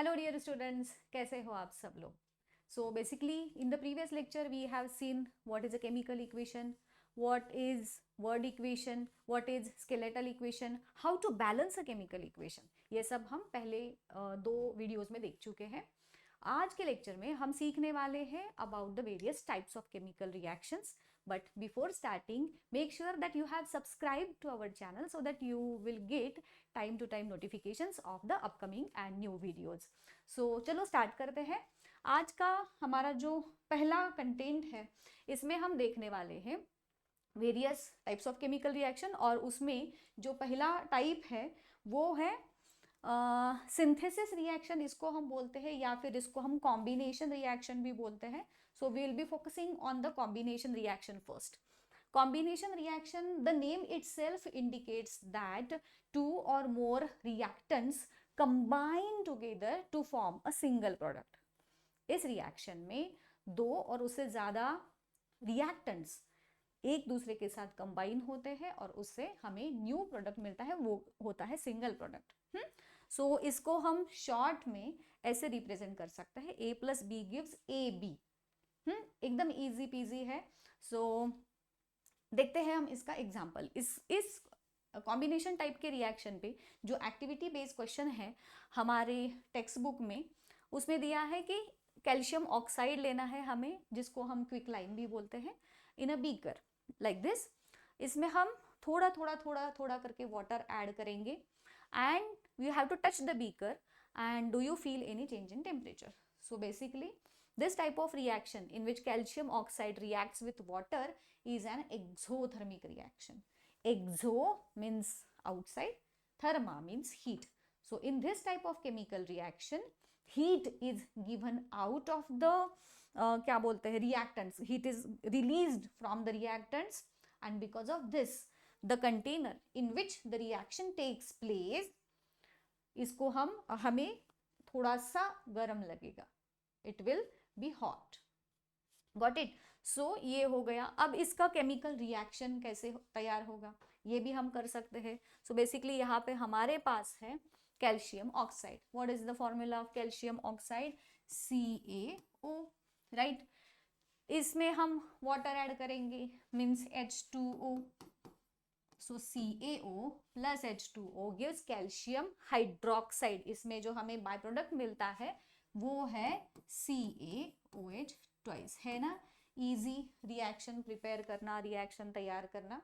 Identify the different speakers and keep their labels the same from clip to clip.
Speaker 1: Hello dear students, कैसे हो आप सब लोग? So basically in the previous lecture we have seen what is a chemical equation, what is word equation, what is skeletal equation, how to balance a chemical equation. ये सब हम पहले दो वीडियोस में देख चुके हैं. आज के लेक्चर में हम सीखने वाले हैं about the various types of chemical reactions. But before starting, make sure that you have subscribed to our channel so that you will get time to time notifications of the upcoming and new videos. So चलो start करते हैं. आज का हमारा जो पहला content है इसमें हम देखने वाले हैं various types of chemical reaction, और उसमें जो पहला टाइप है वो है सिंथेसिस रिएक्शन. इसको हम बोलते हैं या फिर इसको हम कॉम्बिनेशन रिएक्शन भी बोलते हैं. So we will be focusing on the combination reaction first. Combination reaction, the name itself indicates that two or more reactants combine together to form a single product. इस reaction में दो और उससे ज़्यादा reactants एक दूसरे के साथ कंबाइन होते हैं और उससे हमें न्यू प्रोडक्ट मिलता है, वो होता है सिंगल प्रोडक्ट. सो इसको हम शॉर्ट में ऐसे रिप्रेजेंट कर सकते हैं, A plus B gives AB. एकदम इजी पीजी है. सो देखते हैं हम इसका एग्जांपल. इस कॉम्बिनेशन टाइप के रिएक्शन पे जो एक्टिविटी बेस्ड क्वेश्चन है हमारे टेक्स्ट बुक में, उसमें दिया है कि कैल्शियम ऑक्साइड लेना है हमें, जिसको हम क्विक लाइम भी बोलते हैं, in a beaker like this. इसमें हम थोड़ा थोड़ा थोड़ा थोड़ा करके वाटर ऐड करेंगे and we have to touch the beaker and do you feel any change in temperature. So basically this type of reaction in which calcium oxide reacts with water is an exothermic reaction. Exo means outside, therma means heat. So in this type of chemical reaction, heat is given out of the क्या बोलते हैं reactants. Heat is released from the reactants, and because of this, the container in which the reaction takes place, इसको हमें थोड़ा सा गर्म लगेगा. It will be hot. Got it? So ये हो गया. अब इसका केमिकल रिएक्शन कैसे तैयार होगा ये भी हम कर सकते हैं. सो बेसिकली यहाँ पे हमारे पास है calcium oxide. What is the formula of calcium oxide? CaO, right. इसमें हम वाटर ऐड करेंगे, मीन्स H2O. सो CaO plus H2O gives calcium hydroxide. इसमें जो हमें बाय प्रोडक्ट मिलता है वो है CaOH ट्वाइस. है ना, इजी रिएक्शन प्रिपेयर करना, रिएक्शन तैयार करना.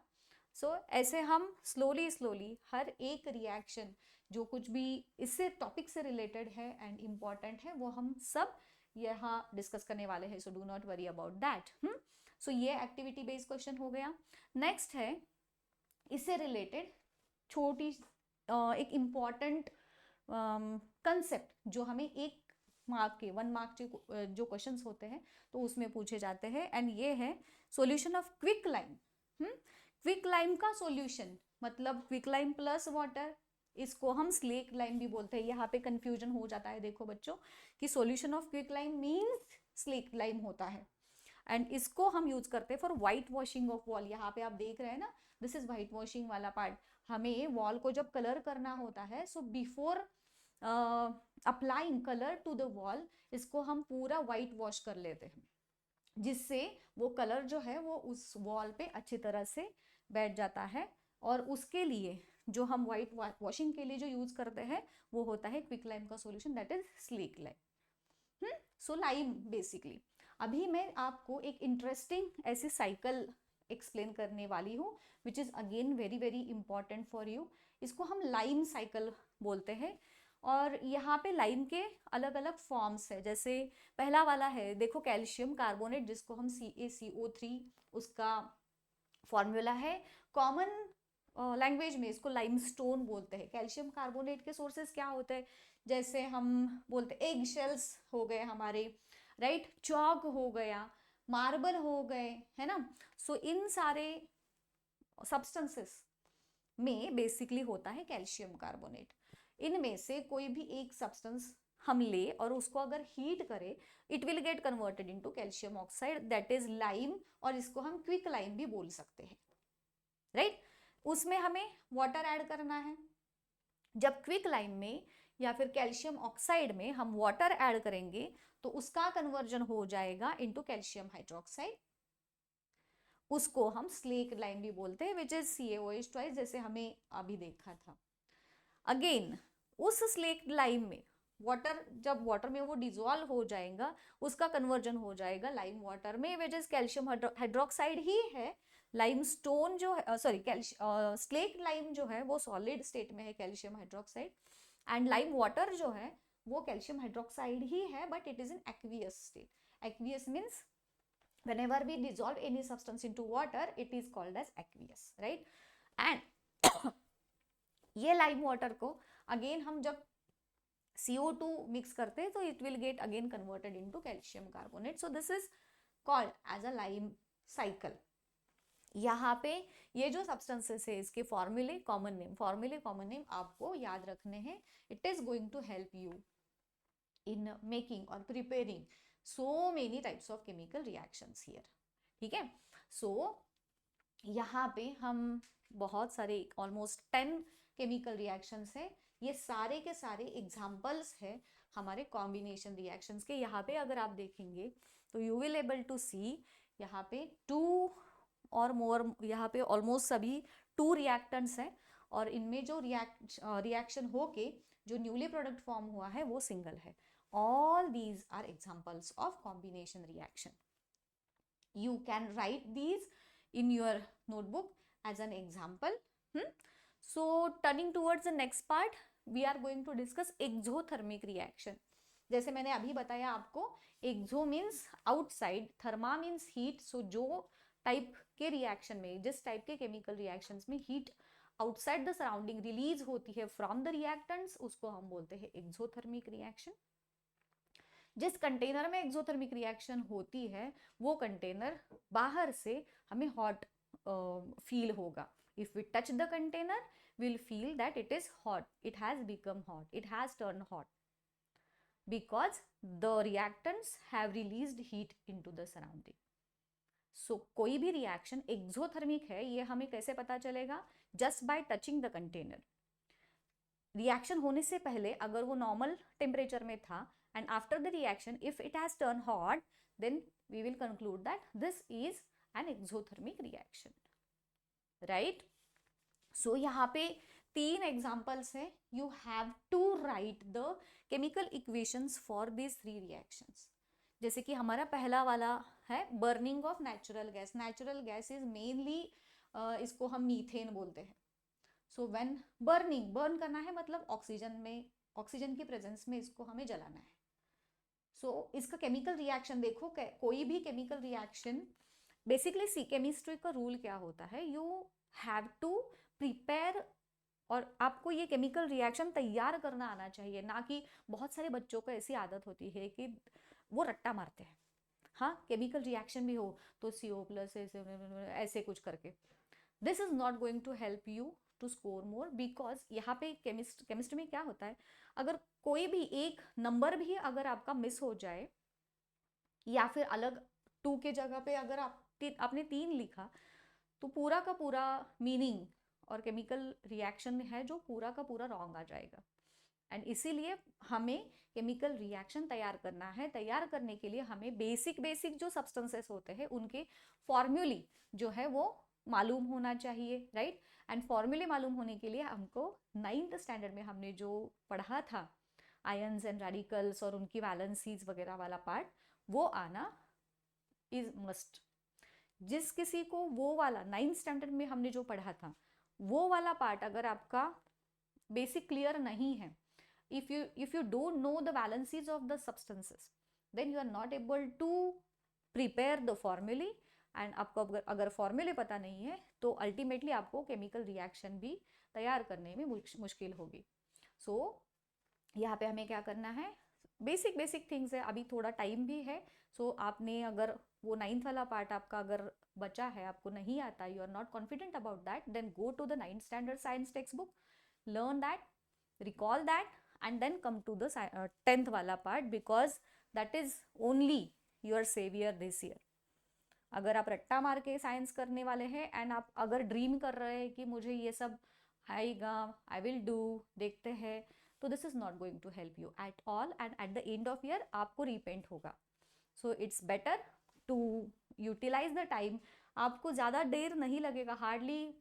Speaker 1: सो ऐसे हम स्लोली हर एक रिएक्शन जो कुछ भी इससे टॉपिक से रिलेटेड है एंड इम्पॉर्टेंट है वो हम सब यहाँ डिस्कस करने वाले हैं. So do not worry about that. So ये एक्टिविटी बेस्ड क्वेश्चन हो गया. नेक्स्ट है इससे रिलेटेड छोटी एक इम्पॉर्टेंट कंसेप्ट जो हमें 1 मार्क जो क्वेश्चंस होते हैं तो उसमें पूछे जाते हैं, एंड ये है solution of quick lime. Quick lime का सॉल्यूशन मतलब क्विक लाइम प्लस वाटर, इसको हम स्लेक लाइम भी बोलते हैं. यहाँ पे कंफ्यूजन हो जाता है देखो बच्चों कि solution of quick lime means slake lime होता है, एंड इसको हम यूज करते हैं for white washing of wall. यहाँ पे आप देख रहे हैं ना, दिस इज व्हाइट वॉशिंग वाला पार्ट. हमें वॉल को जब कलर करना होता है, so before applying colour to the wall इसको हम पूरा व्हाइट वॉश कर लेते हैं, जिससे वो कलर जो है वो उस वॉल पे अच्छी तरह से बैठ जाता है. और उसके लिए जो हम व्हाइट वॉशिंग के लिए जो यूज करते हैं वो होता है क्विक लाइम का solution, that is slack lime. So lime basically. अभी मैं आपको एक इंटरेस्टिंग ऐसी साइकिल एक्सप्लेन करने वाली हूँ which is again very very important for you. इसको हम लाइम साइकिल बोलते हैं. और यहाँ पे लाइम के अलग अलग फॉर्म्स है. जैसे पहला वाला है देखो कैल्शियम कार्बोनेट, जिसको हम CaCO3 उसका फॉर्मूला है. कॉमन लैंग्वेज में इसको लाइमस्टोन बोलते हैं. कैल्शियम कार्बोनेट के सोर्सेस क्या होते हैं, जैसे हम बोलते एग शेल्स हो गए हमारे, राइट, चॉक हो गया, मार्बल हो गए, है ना. सो इन सारे सब्सटेंसेस में बेसिकली होता है कैल्शियम कार्बोनेट. इनमें से कोई भी एक सब्सटेंस हम ले और उसको अगर हीट करें, it will get converted into calcium oxide, that is lime, और इसको हम क्विक लाइम भी बोल सकते हैं, राइट. उसमें हमें वाटर ऐड करना है. जब क्विक लाइम में या फिर कैल्शियम ऑक्साइड में हम वाटर ऐड करेंगे तो उसका कन्वर्जन हो जाएगा इनटू कैल्शियम हाइड्रोक्साइड, उसको हम स्लेक लाइम भी बोलते हैं, विच इज CaOH ट्वाइस, जैसे हमें अभी देखा था। अगेन उस स्लेक लाइम में वाटर, जब वाटर में वो डिजोल्व हो जाएगा उसका कन्वर्जन हो जाएगा लाइम वाटर में, विच इज कैल्शियम हाइड्रोक्साइड ही है। लाइम स्टोन जो है, सॉरी स्लेक लाइम जो है वो सॉलिड स्टेट में है calcium hydroxide, and lime water जो है वो कैल्शियम हाइड्रोक्साइड ही है, but it is in aqueous state. Aqueous means whenever we dissolve any substance into water it is called as aqueous, right? And ये lime water को again हम जब CO2 mix करते हैं तो it will get again converted into calcium carbonate, so this is called as a lime cycle. यहाँ पे ये जो सब्सटेंसेस है इसके फॉर्मूले कॉमन नेम आपको याद रखने हैं। It is going to help you in making or preparing so many types of chemical reactions here, ठीक है। so यहाँ पे हम बहुत सारे ऑलमोस्ट 10 केमिकल रिएक्शंस है, ये सारे के सारे एग्जाम्पल्स है हमारे कॉम्बिनेशन रिएक्शंस के। यहाँ पे अगर आप देखेंगे तो यू विल एबल टू सी यहाँ पे 2 और मोर, यहाँ पे ऑलमोस्ट सभी 2 रिएक्टेंट्स है, और इनमें जो रिएक्शन होके जो न्यूली प्रोडक्ट फॉर्म हुआ है वो सिंगल है। All these are examples of combination reaction. You can write these in your notebook as an example. So turning towards the next part, we are going to discuss exothermic reaction. जैसे मैंने अभी बताया आपको, exo means outside, thermo means heat. So जो type के reaction में, जिस type के केमिकल रिएक्शंस में heat outside the surrounding release होती है फ्रॉम द रिएक्टेंट्स, उसको हम बोलते हैं एक्सोथर्मिक रिएक्शन। जिस कंटेनर में एक्सोथर्मिक रिएक्शन होती है वो कंटेनर बाहर से हमें हॉट फील होगा। If we touch the container we'll feel that it is hot, it has become hot, it has turned hot because the reactants have released heat into the surrounding. So कोई भी reaction exothermic है ये हमें कैसे पता चलेगा? Just by touching the container. Reaction होने से पहले अगर वो नॉर्मल टेम्परेचर में था, and after the reaction if it has turned hot, then we will conclude that this is an exothermic reaction, right? So यहाँ पे 3 examples है, you have to write the chemical equations for these 3 reactions। जैसे कि हमारा पहला वाला है burning of natural gas. Natural gas is mainly इसको हम मीथेन बोलते हैं। सो व्हेन बर्निंग, बर्न करना है मतलब ऑक्सीजन में, ऑक्सीजन की प्रेजेंस में इसको हमें जलाना है। सो इसका केमिकल रिएक्शन देखो, कोई भी chemical reaction, basically see chemistry का रूल क्या होता है, यू हैव टू प्रिपेयर, और आपको ये केमिकल रिएक्शन तैयार करना आना चाहिए। ना कि बहुत सारे बच्चों को ऐसी आदत होती है कि वो रट्टा मारते हैं, हाँ केमिकल रिएक्शन भी हो तो CO+ ऐसे कुछ करके। This is not going to help you to score more, because यहाँ पे केमिस्ट्री में क्या होता है, अगर कोई भी एक नंबर भी अगर आपका मिस हो जाए, या फिर अलग 2 के जगह पे अगर आपने 3 लिखा, तो पूरा का पूरा मीनिंग और केमिकल रिएक्शन है जो पूरा का पूरा रॉन्ग आ जाएगा। एंड इसीलिए हमें केमिकल रिएक्शन तैयार करना है। तैयार करने के लिए हमें बेसिक जो सब्सटेंसेस होते हैं उनके फॉर्मूले जो है वो मालूम होना चाहिए, राइट? एंड फॉर्मूले मालूम होने के लिए हमको 9th स्टैंडर्ड में हमने जो पढ़ा था आयंस एंड रेडिकल्स और उनकी वैलेंसीज वगैरह वाला पार्ट, वो आना इज मस्ट। जिस किसी को वो वाला 9th स्टैंडर्ड में हमने जो पढ़ा था वो वाला पार्ट अगर आपका बेसिक क्लियर नहीं है, if you don't know the valencies of the substances, then you are not able to prepare the formulae, and आपको अगर फॉर्मूले पता नहीं है तो अल्टीमेटली आपको केमिकल रिएक्शन भी तैयार करने में मुश्किल होगी। सो यहाँ पे हमें क्या करना है, बेसिक थिंग्स है, अभी थोड़ा टाइम भी है। सो आपने अगर वो 9th वाला पार्ट आपका अगर बचा है, आपको नहीं आता, you are not confident about that, then go to the 9th standard science textbook, learn that, recall that, and then come to the 10th वाला part, because that is only your savior this year। अगर आप रट्टा मार के science करने वाले हैं and आप अगर ड्रीम कर रहे हैं कि मुझे ये सब आएगा, आई विल डू, देखते हैं, तो this is not going to help you at all, and at the end of year आपको रिपेंट होगा. So it's better to utilise the time. आपको ज़्यादा देर नहीं लगेगा, हार्डली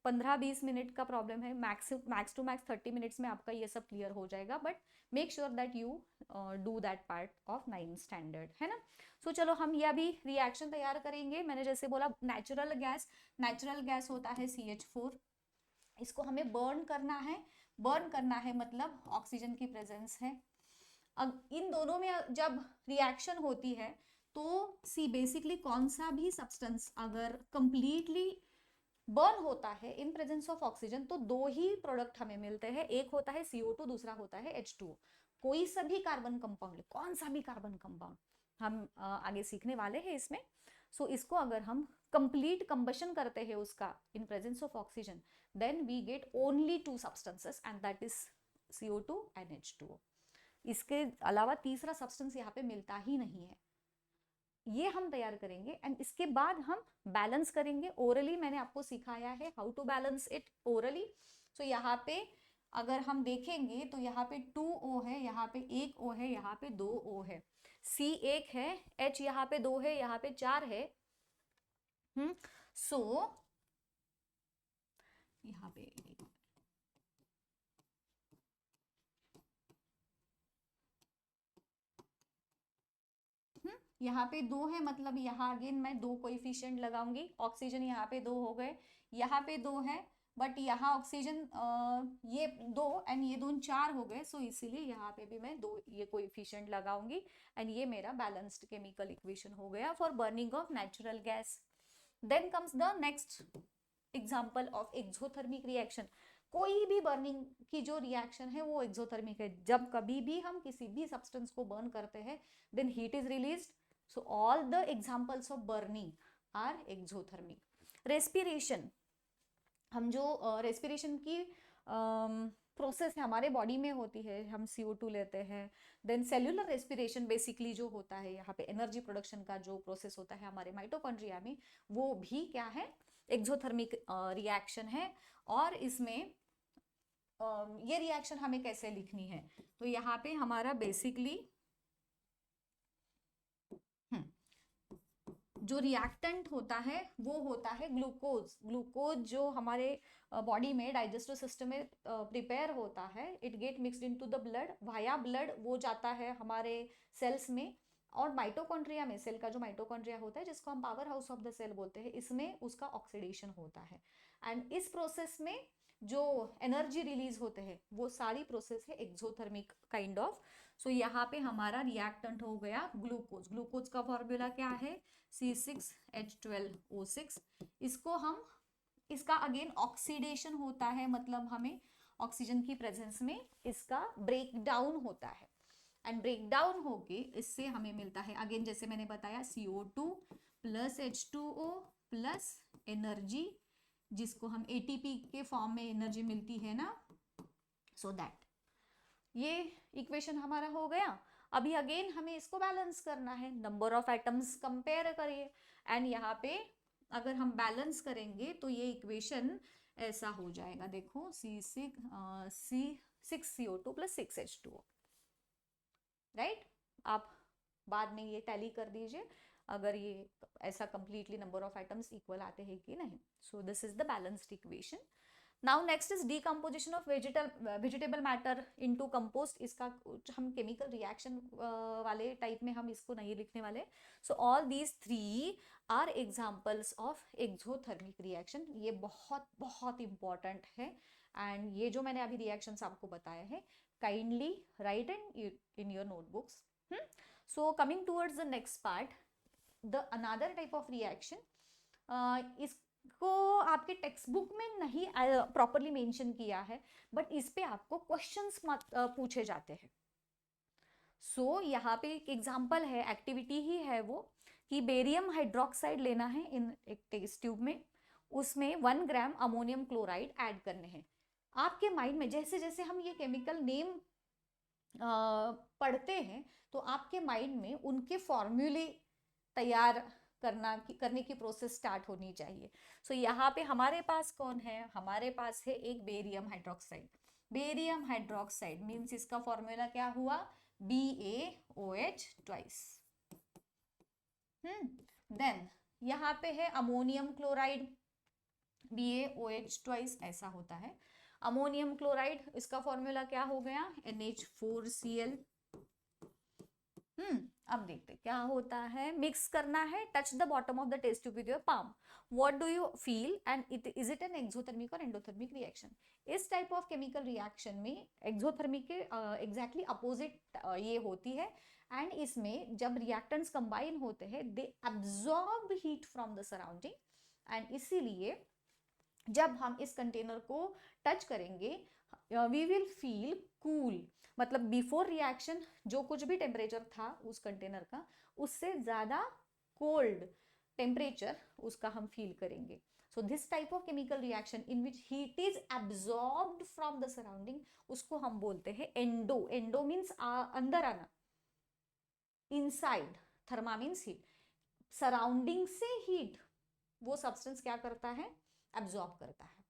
Speaker 1: 15-20 मिनट का प्रॉब्लम है, मैक्स टू मैक्स 30 मिनट्स में आपका ये सब क्लियर हो जाएगा. But make sure that you do that part of 9th standard, है ना. सो चलो हम ये अभी रिएक्शन तैयार करेंगे. मैंने जैसे बोला नेचुरल गैस होता है CH4. इसको हमें बर्न करना है. बर्न करना है मतलब ऑक्सीजन की प्रेजेंस है. अब इन दोनों में जब रिएक्शन होती है तो सी बेसिकली कौन सा भी सब्सटेंस अगर कंप्लीटली बर्न होता है इन प्रेजेंस ऑफ ऑक्सीजन तो दो ही प्रोडक्ट हमें मिलते हैं. एक होता है CO2, दूसरा होता है H2O. कोई सा भी कार्बन कंपाउंड, कौन सा भी कार्बन कंपाउंड हम आगे सीखने वाले हैं इसमें. सो इसको अगर हम कंप्लीट कंबशन करते हैं उसका in presence of oxygen, then we get only 2 substances and that is CO2 and H2O. इसके अलावा तीसरा सब्सटेंस यहाँ पे मिलता ही नहीं है. ये हम तैयार करेंगे एंड इसके बाद हम बैलेंस करेंगे. ओरली मैंने आपको सिखाया है how to balance it orally. So यहाँ पे अगर हम देखेंगे तो यहाँ पे 2O है, यहाँ पे 1O है, यहाँ पे 2O है, C 1 है, H यहाँ पे 2 है, यहाँ पे 4 है. सो यहाँ पे यहाँ पे 2 है, मतलब यहाँ अगेन मैं 2 कोएफिशिएंट लगाऊंगी. ऑक्सीजन यहाँ पे 2 हो गए, यहाँ पे 2 है, बट यहाँ ऑक्सीजन ये 2 एंड ये 2 4 हो गए. सो इसीलिए यहाँ पे भी मैं 2 ये कोएफिशिएंट लगाऊंगी एंड ये मेरा बैलेंस्ड केमिकल इक्वेशन हो गया for burning of natural gas. Then comes the next example of exothermic reaction. कोई भी बर्निंग की जो रिएक्शन है वो एक्सोथर्मिक है. जब कभी भी हम किसी भी सब्सटेंस को बर्न करते हैं then heat is released. So all the examples of burning are exothermic. Respiration, हम जो रेस्पिरेशन की प्रोसेस है हमारे बॉडी में होती है, हम CO2 लेते हैं. देन सेल्यूलर रेस्पिरेशन बेसिकली जो होता है यहाँ पे एनर्जी प्रोडक्शन का जो प्रोसेस होता है हमारे माइटोकॉन्ड्रिया में, वो भी क्या है, एक्सोथर्मिक रिएक्शन है. और इसमें ये रिएक्शन हमें कैसे लिखनी है, तो यहाँ पे हमारा बेसिकली जो रिएक्टेंट होता है वो होता है ग्लूकोज. ग्लूकोज जो हमारे बॉडी में डाइजेस्टिव सिस्टम में प्रिपेयर होता है, it get mixed into the blood. Via blood वो जाता है हमारे सेल्स में, और माइटोकॉन्ड्रिया में, सेल का जो माइटोकॉन्ड्रिया होता है जिसको हम power house of the cell बोलते हैं, इसमें उसका ऑक्सीडेशन होता है. एंड इस प्रोसेस में जो एनर्जी रिलीज होते हैं वो सारी प्रोसेस है एक्सोथर्मिक काइंड ऑफ. सो यहाँ पे हमारा रिएक्टेंट हो गया ग्लूकोज. ग्लूकोज का फॉर्मूला क्या है, C6H12O6. इसको हम, इसका अगेन ऑक्सीडेशन होता है, मतलब हमें ऑक्सीजन की प्रेजेंस में इसका ब्रेक डाउन होता है. एंड ब्रेक डाउन होके इससे हमें मिलता है अगेन जैसे मैंने बताया CO2 plus H2O plus energy, जिसको हम ATP के फॉर्म में एनर्जी मिलती है ना. सो दैट ये इक्वेशन हमारा हो गया. अभी अगेन हमें इसको बैलेंस करना है, नंबर ऑफ एटम्स कंपेयर करिए एंड यहाँ पे अगर हम बैलेंस करेंगे तो ये इक्वेशन ऐसा हो जाएगा. देखो C6CO2 प्लस 6H2O, राइट. आप बाद में ये टैली कर दीजिए अगर ये ऐसा completely number of atoms equal आते हैं कि नहीं. सो this is the balanced equation. Now next is decomposition of vegetable matter into compost. इसका हम केमिकल रिएक्शन वाले टाइप में हम इसको नहीं लिखने वाले. So all these 3 are examples of exothermic reaction. ये बहुत बहुत इंपॉर्टेंट है एंड ये जो मैंने अभी रिएक्शंस आपको बताए हैं kindly right in your notebooks. So coming towards the next part, the another type of reaction. इसको आपके टेक्स्ट बुक में नहीं प्रॉपरली मेंशन किया है, बट इस पे आपको क्वेश्चंस पूछे जाते हैं. सो यहाँ पे एक एग्जांपल है, एक्टिविटी ही है वो, कि बेरियम हाइड्रोक्साइड लेना है इन एक टेस्ट ट्यूब में, उसमें 1 ग्राम अमोनियम क्लोराइड ऐड करने हैं. आपके माइंड में जैसे जैसे हम ये केमिकल नेम पढ़ते हैं तो आपके माइंड में उनके फॉर्मूले तैयार करने की प्रोसेस स्टार्ट होनी चाहिए. सो यहाँ पे हमारे पास कौन है, हमारे पास है एक barium hydroxide. Barium hydroxide means इसका फॉर्मूला क्या हुआ, BaOH ट्वाइस। देन यहाँ पे है अमोनियम क्लोराइड, BaOH ट्वाइस ऐसा होता है। अमोनियम क्लोराइड इसका फॉर्मूला क्या हो गया, NH4Cl। अब देखते क्या होता है, मिक्स करना है, touch the bottom of the test tube with your palm, what do you feel and is it an exothermic or endothermic reaction. इस टाइप ऑफ केमिकल रिएक्शन में एक्सोथर्मिक के एग्जैक्टली अपोजिट ये होती है, एंड इसमें जब रिएक्टेंट्स कंबाइन होते हैं they absorb heat from the surrounding, and इसीलिए जब हम इस कंटेनर को टच करेंगे वी विल फील कूल, मतलब बिफोर रिएक्शन जो कुछ भी टेम्परेचर था उस कंटेनर का उससे ज्यादा कोल्ड टेम्परेचर उसका हम फील करेंगे। So this type of chemical reaction in which heat is absorbed from the surrounding उसको हम बोलते हैं एंडो। एंडो मीन्स अंदर आना, इनसाइड, थर्मा मीन्स हीट, सराउंडिंग से हीट वो सब्सटेंस क्या करता है, एब्जॉर्ब करता है,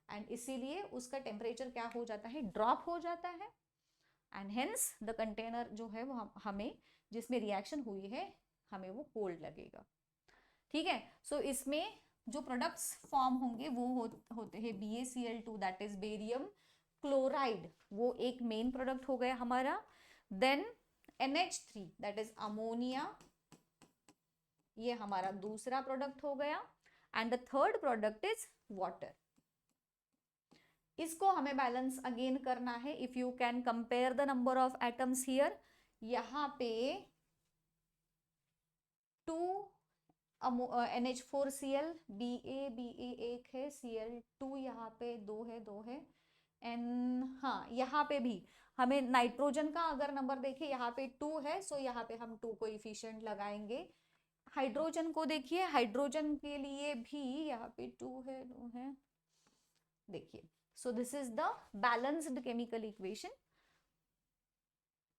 Speaker 1: एंड इसीलिए उसका टेम्परेचर क्या हो जाता है, ड्रॉप हो जाता है, एंड हेंस द कंटेनर जो है वो हमें जिसमें रिएक्शन हुई है हमें वो कोल्ड लगेगा। ठीक है, सो इसमें जो प्रोडक्ट्स फॉर्म होंगे वो होते हैं BaCl2 that is barium chloride, वो एक मेन प्रोडक्ट हो गया हमारा। Then NH3 that is ammonia, ये हमारा दूसरा प्रोडक्ट हो गया, and the third product is water. इसको हमें बैलेंस अगेन करना है। If you can compare the number of atoms here, यहाँ पे 2 NH4Cl, Ba एक है, Cl2 यहाँ पे 2 है, एंड हाँ यहाँ पे भी हमें नाइट्रोजन का अगर नंबर देखें यहाँ पे 2 है, सो यहाँ पे हम 2 कोएफिशिएंट लगाएंगे। हाइड्रोजन को देखिए, हाइड्रोजन के लिए भी यहाँ पे 2 है, देखिए। सो this is the balanced chemical equation.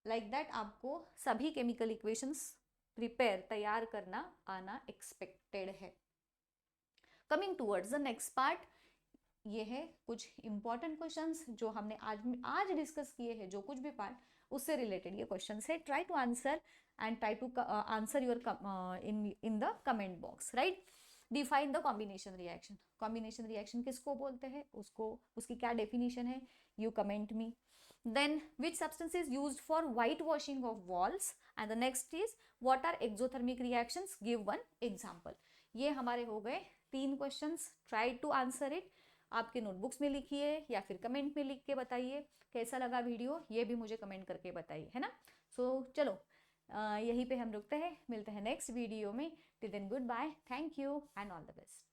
Speaker 1: Like that आपको सभी केमिकल इक्वेशंस प्रिपेयर तैयार करना आना एक्सपेक्टेड है। Coming towards the next part, ये है कुछ इंपॉर्टेंट क्वेश्चंस जो हमने आज डिस्कस किए हैं, जो कुछ भी पार्ट उससे रिलेटेड ये क्वेश्चंस है। Try to answer and try to answer your in the comment box, right. Define the combination reaction. Combination reaction किसको बोलते हैं, उसको उसकी क्या डेफिनेशन है, you comment me. Then which substance is used for white washing of walls, and the next is what are exothermic reactions, give one example. ये हमारे हो गए 3 questions. Try to answer it. आपके नोटबुक्स में लिखिए या फिर कमेंट में लिख के बताइए कैसा लगा वीडियो, ये भी मुझे कमेंट करके बताइए, है ना। सो चलो यहीं पे हम रुकते हैं, मिलते हैं नेक्स्ट वीडियो में। Till then goodbye, thank you and all the best.